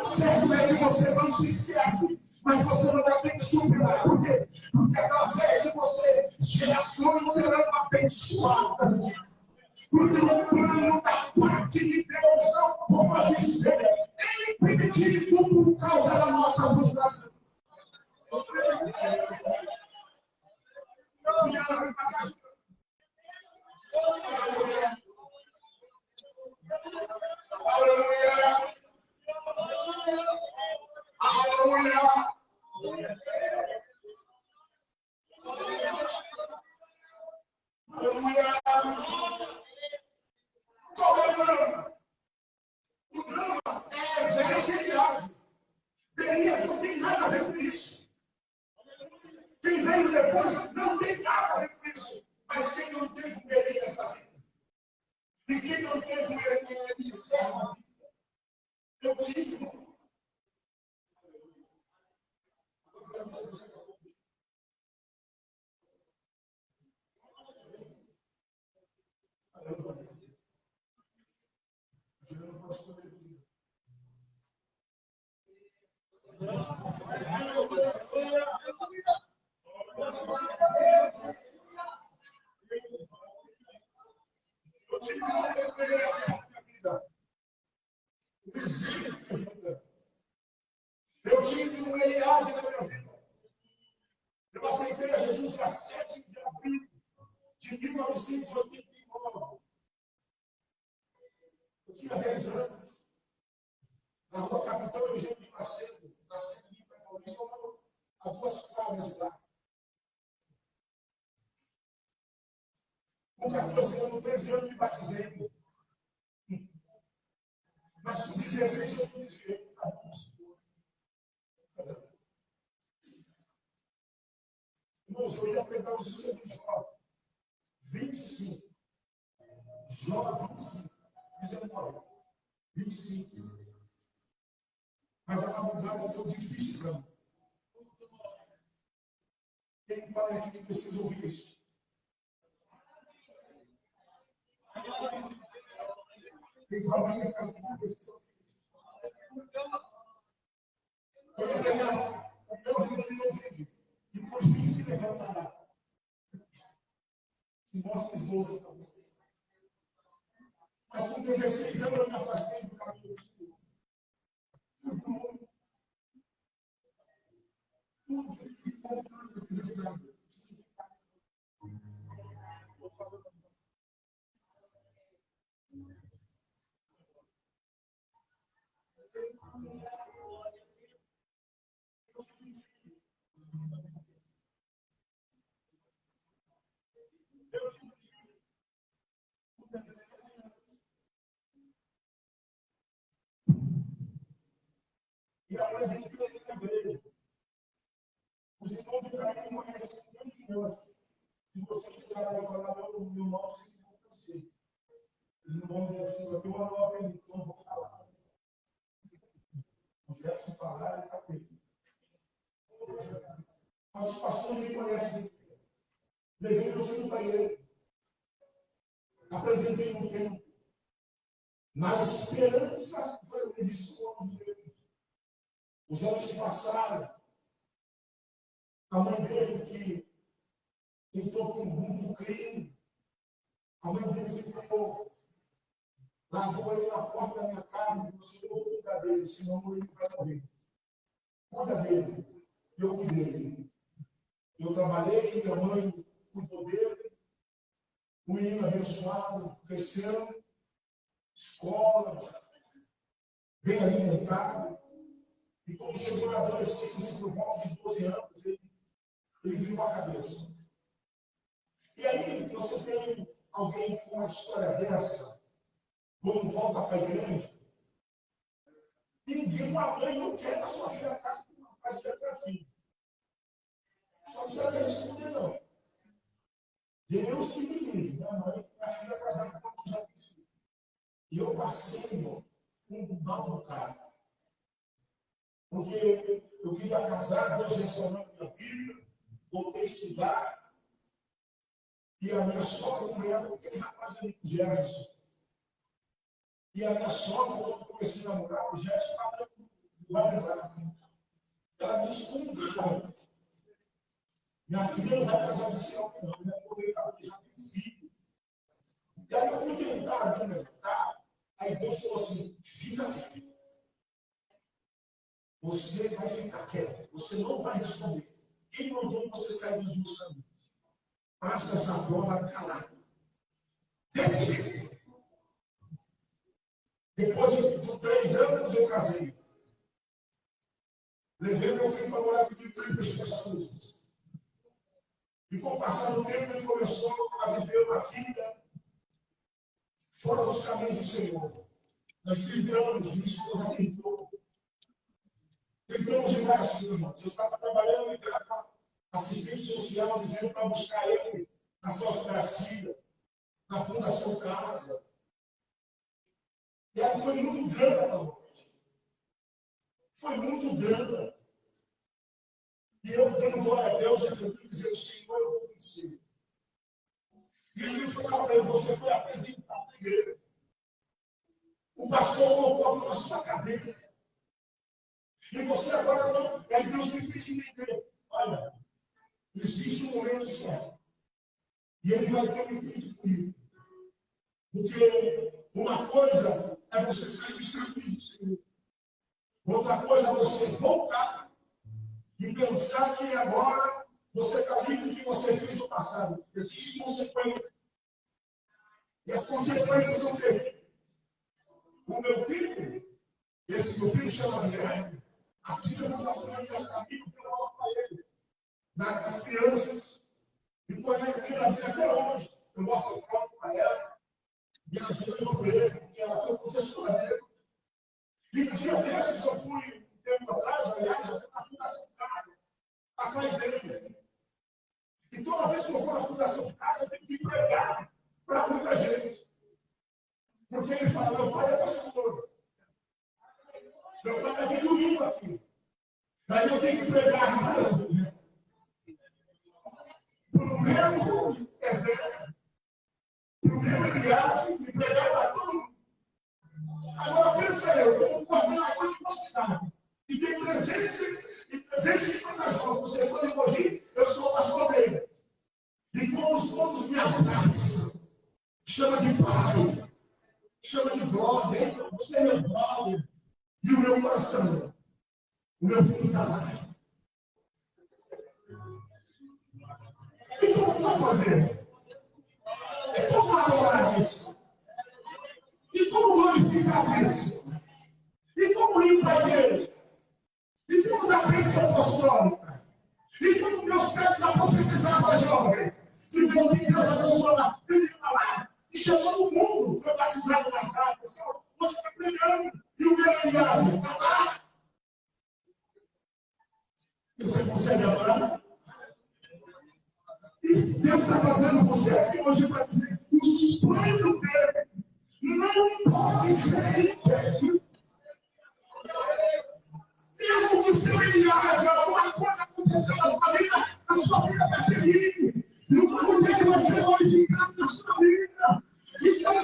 Certo é que você não se esquece, mas você não vai ter que superar. Por quê? Porque através de você, gerações serão abençoadas. Porque o plano da parte de Deus não pode ser impedido por causa da nossa frustração. Aleluia! Aleluia! Aleluia! Qual é o drama? O drama é exército e viagem. Belias não tem nada a ver com isso. Quem veio depois não tem nada a ver com isso. Mas quem não teve um Belias na vida? E quem não teve um Eliseu na vida? Eu tive, irmão. Você não pode escolher vida. Eu tive uma experiência na minha vida. Um exílio na minha vida. Eu tive um Eliade na minha vida. Eu aceitei a Jesus dia 7 de abril de 1989. Eu tinha 10 anos. Na rua Capitão Eugênio de Macedo, na Sequinha, Maurício, a 2 quadras lá. Com 14 anos, 13 anos, me batizei. Mas com 16 eu fiz direito a pastor. Irmãos, eu ia pegar os sobre Jó 25. Jó 25. 19. 25. Mas a madrugada foi difícil para mim. Tem pai aqui que precisa ouvir isso. Tem famílias que precisam ouvir isso. Eu ia pegar o meu livro e ouvir. E por perigoso também. Mas com 16 anos eu me afastei do caminho do Senhor. Fui para o mundo. Tudo que ficou cristão. E agora a gente tem que igreja. Os irmãos do caminho conhecem as crianças. Se você chegar lá e falar, meu irmão, se você. Eles não vão dizer assim, eu não aprendi, eu não vou falar. O Gerson falar, ele está perdido. Mas os pastores me conhecem. Levei meu filho para ele. Apresentei um tempo. Na esperança, eu disse o nome de Deus. Os anos se passaram. A mãe dele, que entrou para um grupo do crime, a mãe dele ficou, largou ele na porta da minha casa e disse: eu vou cuidar dele, senão ele vai morrer. Cuida dele. Eu cuidei dele. Eu trabalhei, minha mãe cuidou dele. O menino abençoado, crescendo, escola, bem alimentado. E quando chegou na adolescência, por volta de 12 anos, ele virou a cabeça. E aí, você tem alguém com uma história dessa, quando volta para a igreja, e uma mãe não quer que a sua filha case com uma casa de até filho. Só não precisa responder, não. Deus que me livre, minha filha casada com um já tem filho. E eu passei, irmão, um mal no cara. Porque eu queria casar, Deus restaurou minha vida, voltei a estudar. E a minha sogra, mulher, aquele rapaz ali, o Jefferson. E a minha sogra, quando eu comecei a namorar, o Jefferson estava do lado. Ela me escondeu. Minha filha não vai casar desse homem, não. Minha mulher já tem filho. E aí eu fui tentar argumentar. Aí Deus falou assim: fica quieto. Você vai ficar quieto. Você não vai responder. Quem mandou você sair dos meus caminhos? Passa essa bola calada. Desse jeito. Depois de 3 anos eu casei. Levei meu filho para morar comigo para ir para os pessoas. E com o passar do tempo ele começou a viver uma vida fora dos caminhos do Senhor. Nós tentamos, minha esposa tentou. Tentamos de várias formas. Eu estava trabalhando em casa, assistente social, dizendo para buscar ele na Celso Garcia, na Fundação Casa. E aí foi muito drama para nós. Foi muito drama. E eu dando glória a Deus, eu dizendo: Senhor, eu vou vencer. E ele falava para ele: você foi apresentado na igreja. O pastor colocou a mão na sua cabeça. E você agora não. Aí Deus me fez entender: olha, existe um momento certo. E ele vai ter um encontro comigo. Porque uma coisa é você sair dos caminhos do Senhor. Outra coisa é você voltar e pensar que agora você está livre do que você fez no passado. Existem consequências. E as consequências são terríveis. O meu filho, esse meu filho chama Guilherme, as filhas do pastor Elias Camilo pela para ele, nas crianças. E conhece a vida até hoje. Eu mostro foto para ela, e ela se lembra para ele, porque ela foi professora dele. E no dia desses eu fui, um tempo atrás, aliás, eu fui na Fundação Casa, atrás dele. E toda vez que eu vou na Fundação Casa, eu tenho que pregar para muita gente. Porque ele fala: meu pai é pastor. Meu pai está aqui domingo aqui. Aí eu tenho que pregar para o mesmo exército, para o mesmo viagem, e pregar para todo mundo. Agora pensa eu como coordenador de uma cidade, e tem 350 jovens. Você pode morrer, eu sou o pastor dele. E como todos me abraçam, chama de pai, chama de brother, você é meu brother, e o meu coração, o meu filho está lá. E como vai fazer? E como adorar isso? E como glorificar isso? E como ir para a igreja? E como dar bênção apostólica? E como meus pés para profetizar para jovem? Dizendo que Deus abençoa. Ele ia lá e chamou o mundo, foi batizado nas águas. Hoje está pregando. E o meu viagem está lá. Você consegue adorar? E Deus está fazendo você aqui hoje para dizer: os planos dele não podem ser impedidos. Mesmo que o seu milagre, alguma coisa aconteceu na sua vida vai seguir. E o nome dele vai ser glorificado na sua vida. Então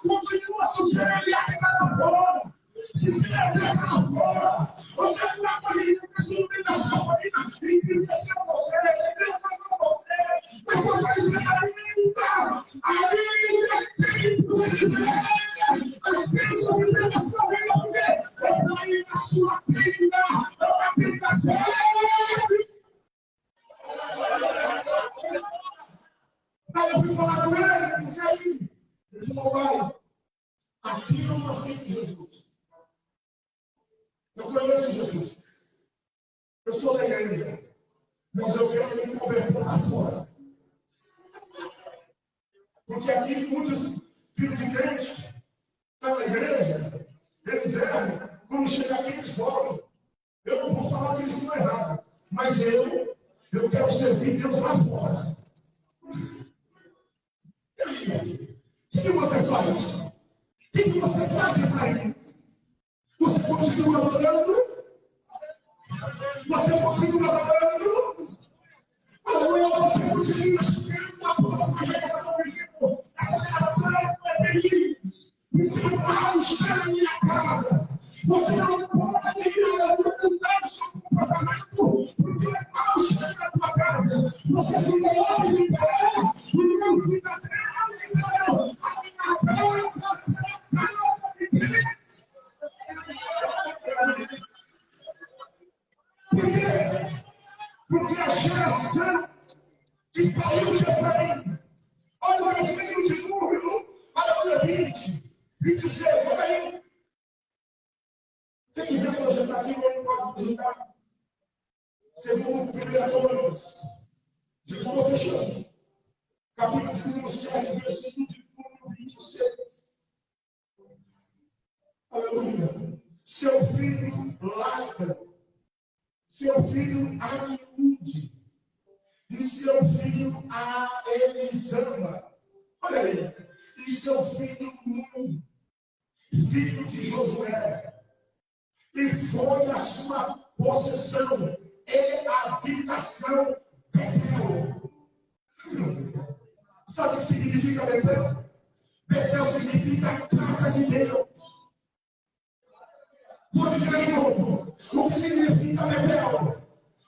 continua sucedendo aqui para fora. Se fizer para fora, você vai correr no meio da sua família e esqueceu você, ele não você, mas não vai ser ainda tem privilégio, as bênçãos de Deus na sua vida, porque eu saí da sua vida, é uma vida forte. Aí eu fui falar com ele, disse aí, ele falou: pai, aqui eu não aceito Jesus. Eu conheço Jesus. Eu sou da igreja. Mas eu quero me converter lá fora. Porque aqui muitos filhos de crente estão na igreja, eles erram. Quando chega aqui, eles voltam. Eu não vou falar que eles estão errados. Mas eu quero servir Deus lá fora. E aí? O que você faz? O que você faz, Israel? Você continua adorando? Você continua adorando? Ou você continua chegando a próxima geração dizendo: essa geração é feliz, porque mal está na minha casa. Você não pode mudar o seu comportamento, porque mal está na tua casa. Você fica longe de pé, e não fica atrás, dizendo: a minha casa será casa de Deus. Por quê? Porque a geração que saiu de Efraim, olha o versículo de número, aleluia, 26, olha aí. Quem quiser projetar aqui, não pode projetar. Segundo 1 Crônicas, já estou fechando. Capítulo de número 7, versículo de número 26. Aleluia. Seu filho Laca, seu filho Amiúde, e seu filho Elisama, olha aí, e seu filho Num, filho de Josué, e foi a sua possessão e habitação Betel. Sabe o que significa Betel? Betel significa casa de Deus. Vou dizer de novo, o que significa Betel?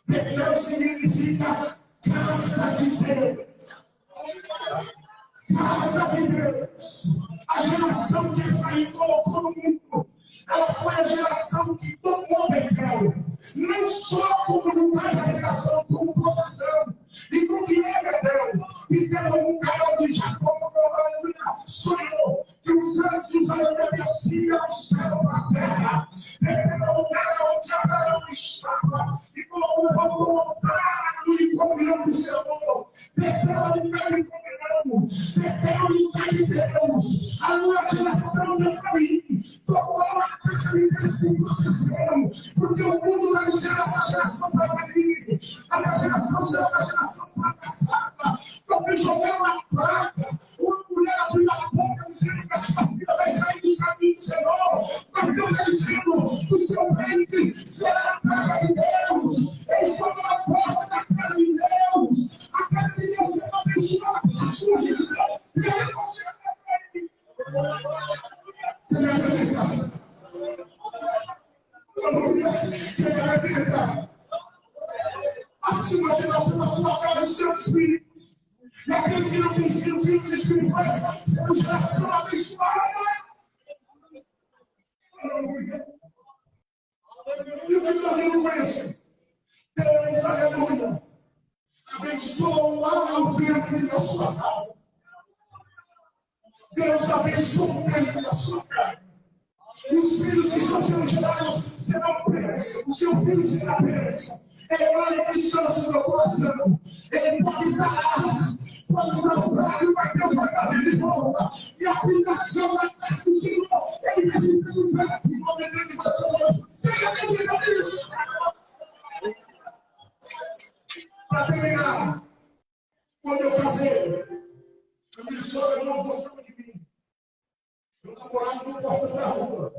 Betel significa casa de Deus. Casa de Deus. A geração que Efraim colocou no mundo, ela foi a geração que tomou Betel. Não só como lugar da geração, como possessão. E com que é Betel? Betel é um canal de Jacó, sonhou que os anjos desciam ao céu para a terra. Betel é um lugar onde Abraão estava e colocou voluntário em comunhão com o Senhor. Betel é um lugar de comunhão. Betel é um lugar de Deus. A nova geração de Efraim tomou a casa de Deus com possessão, porque o mundo vai ser essa geração para venir. Essa geração será uma geração fracassada, porque jogaram a praga. Uma mulher abriu a boca dizendo que a sua vida vai sair dos caminhos do Senhor, mas Deus está dizendo que o seu reino será a casa de Deus. Eles tomam a posse da casa de Deus. A casa de Deus será abençoada pela sua geração. E aí você vai. Você vai acreditar? Você vai acreditar? A sua geração, a sua casa, os seus filhos E aquele que não tem filhos espirituais, será geração abençoada. Aleluia. E o que eu digo com isso? Deus, aleluia, abençoa o vento da sua casa. Deus abençoa o vento da sua casa. E os filhos que estão sendo gerados serão bênçãos. O seu filho será bênção. Ele vai descanso do coração. Ele pode estar fraco, mas Deus vai fazer de volta. E a aplicação da casa do Senhor, ele vai ficando perto em nome de você. Tenha acreditado nisso. Para terminar, quando eu casei, a minha sogra não gostava de mim. Eu namorava no portão da rua.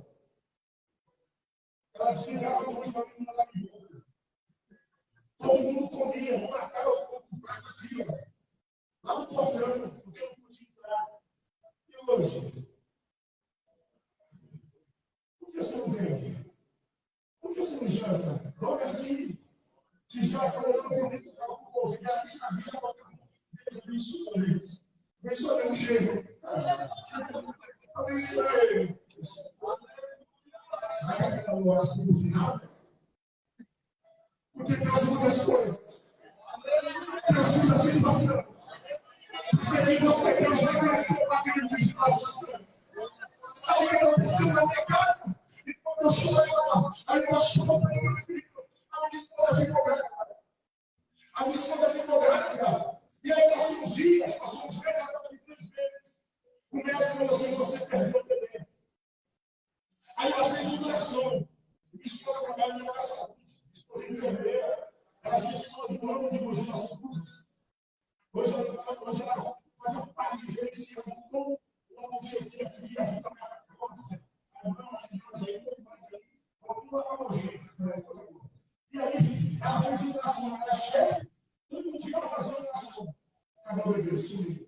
Ela desligava a luz para mim mandar me embora. Todo mundo comia, uma cara o prato aqui, ó. Lá no portão, porque eu não podia entrar. E hoje? Por que você não vem aqui? Por que você não janta? Dorme aqui. Se já está olhando para mim, porque eu convidei aqui, sabia que Deus abençoe eles. Abençoe o cheiro. Abençoe ele. Será que aquela oração no final? Porque Deus muda as coisas. Deus muda a situação. Porque de você, Deus vai crescer para aquele que está passando. Sabe o que aconteceu na minha casa? E quando eu chorava, aí eu achava para o meu filho. A minha esposa ficou grávida. A minha esposa ficou grávida. E aí passou uns dias, passou uns meses, ela de 3 meses. O médico falou assim: você perdeu o bebê. Aí ela fez um ultrassom. Minha esposa trabalha na saúde. Minha esposa é enfermeira. Ela fez de anos de hoje nas cruzes. Hoje ela faz uma parte de gerenciamento com uma objetivo aqui, a gente está na costa. Não, assim, mas aí, vamos lá para o E aí, ela fez um ultrassom na chefe. Um dia ela fazia um ultrassom. Cadê o bebê? Sumiu.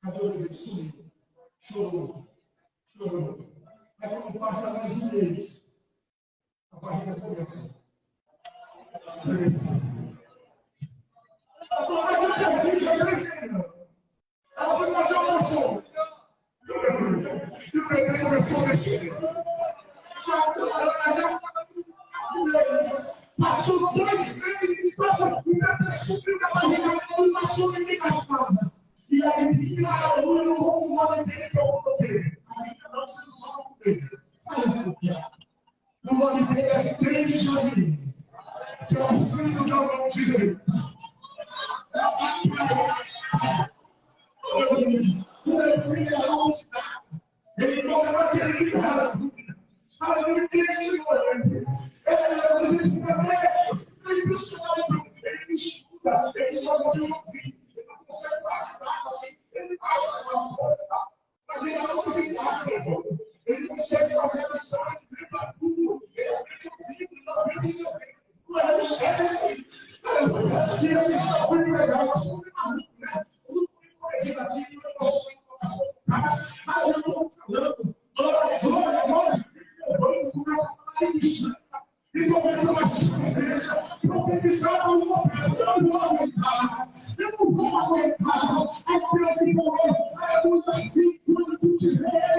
Cadê o bebê? Sumiu. Chorou. Aí quando passa mais um mês, a barriga começa. Ela falou: mas eu perdi, já cresci. Ela foi fazer uma oração. E o bebê começou a mexer. Passou 2 meses, o bebê subiu da barriga, ele passou ninguém mais nada. E aí, aleluia, eu vou com o nome dele que eu vou comer. Ainda não se só comer. Aleluia. O nome dele é Benjamin, que é o filho da mão direita. O meu filho é a unidade. Ele toca na querida, aleluia. Aleluia, às vezes o bebê, ele me estuda, ele só não tem ouvido, ele não consegue facilitar assim, ele faz as suas coisas, mas ele não consegue, ele consegue fazer a lição, ele vem para tudo, ele aprende ouvido, ele aprende seu ouvido, não é esquece. E esses são muito legais, nós somos malucos, né? Tudo corrigido aqui, não é nosso eu estou falando, glória, eu começo a falar em missa, e começa a baixar a igreja, profetizar o meu eu não vou aguentar, aí Deus me falou, aleluia, quando tiver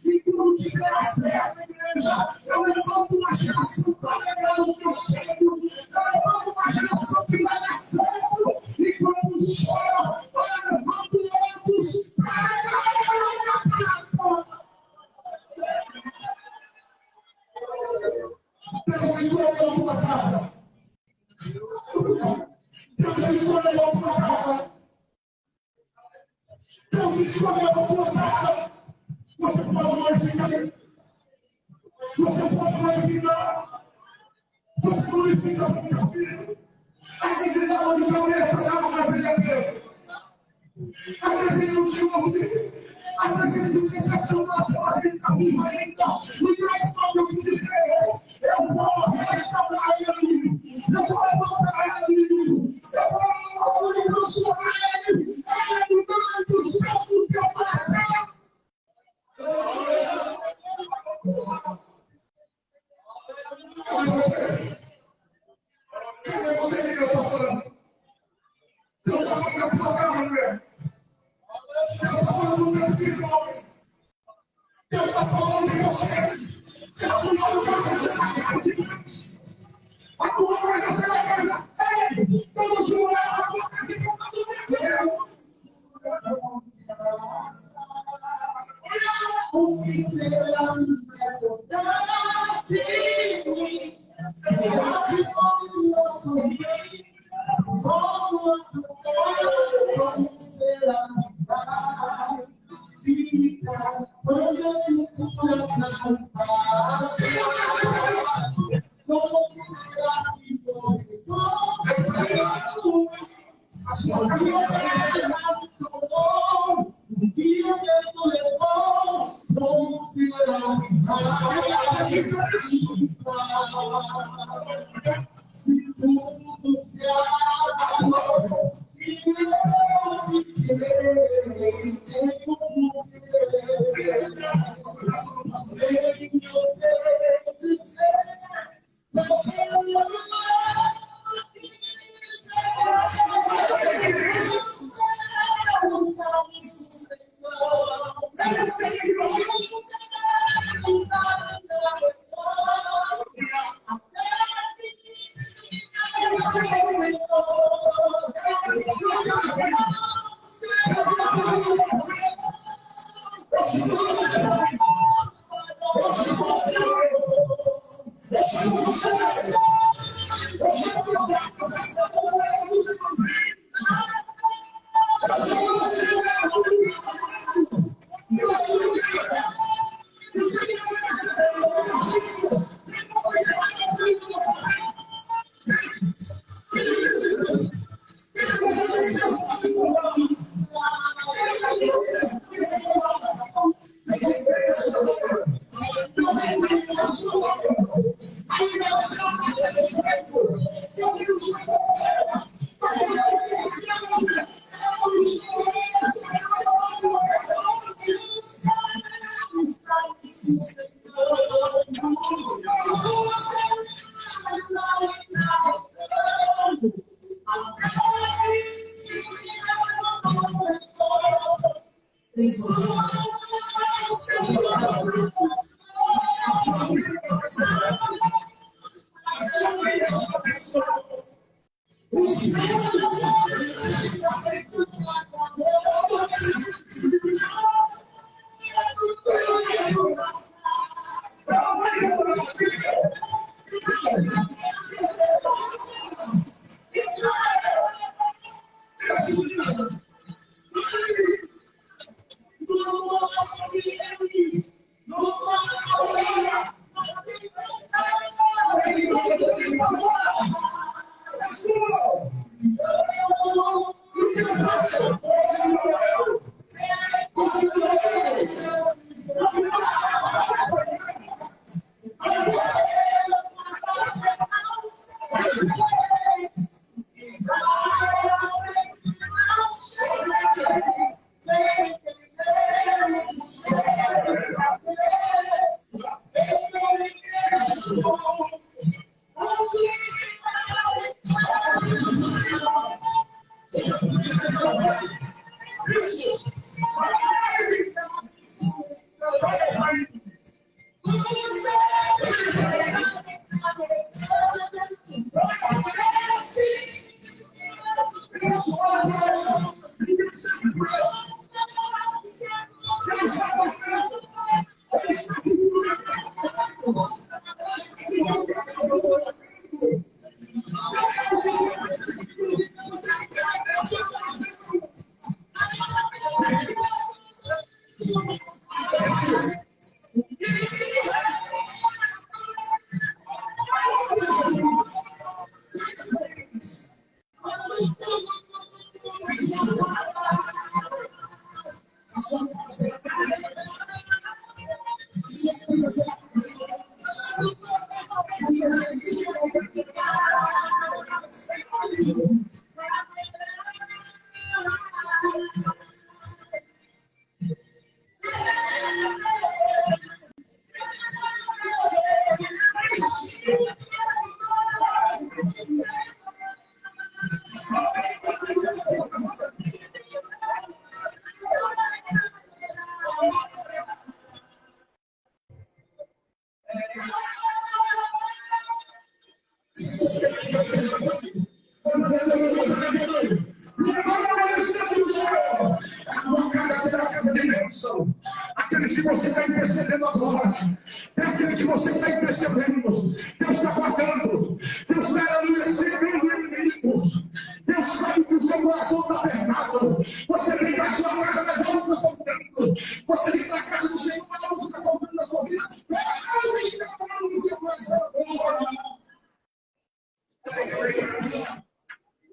e quando tiver a certa igreja, eu levanto uma geração para pegar os meus filhos, eu levanto uma geração que vai dar certo, e quando chora, eu levanto outros para pegar a minha casa. Deus escolheu a tua casa. Deus escolheu a tua casa. Deus escolheu a tua casa. Você pode glorificar. Você pode glorificar. Você glorifica o teu filho. Às vezes ele estava de cabeça, sabe, mas ele é teu. Às vezes ele não tinha ouvido. Às vezes ele tinha decepcionação, às vezes ele está vivo ainda. E Deus pode eu te dizer: eu vou restaurar ele. Eu vou levantar ele. Eu vou transformar ele. Ele não do céu do teu coração. Cadê você? Cadê você que Deus está falando? Deus está falando de você. A tua obra vai ser na casa de Deus. A tua obra vai ser na casa de Deus. Vamos jurar a tua casa de Deus. O que será impressionante em mim? Será que eu sonhei? Como será que vai ficar? Quando eu sinto pra cantar, como será que vou? A sua casa me tomou, um dia o vento levou, como será que vai? Se tudo se acabou, e eu fiquei, tem como ver, nem eu sei dizer, não quero que você está intercedendo agora. Tem aquele que você está intercedendo. Deus está guardando. Deus está, aleluia, servindo inimigos. Deus sabe que o seu coração está aberto.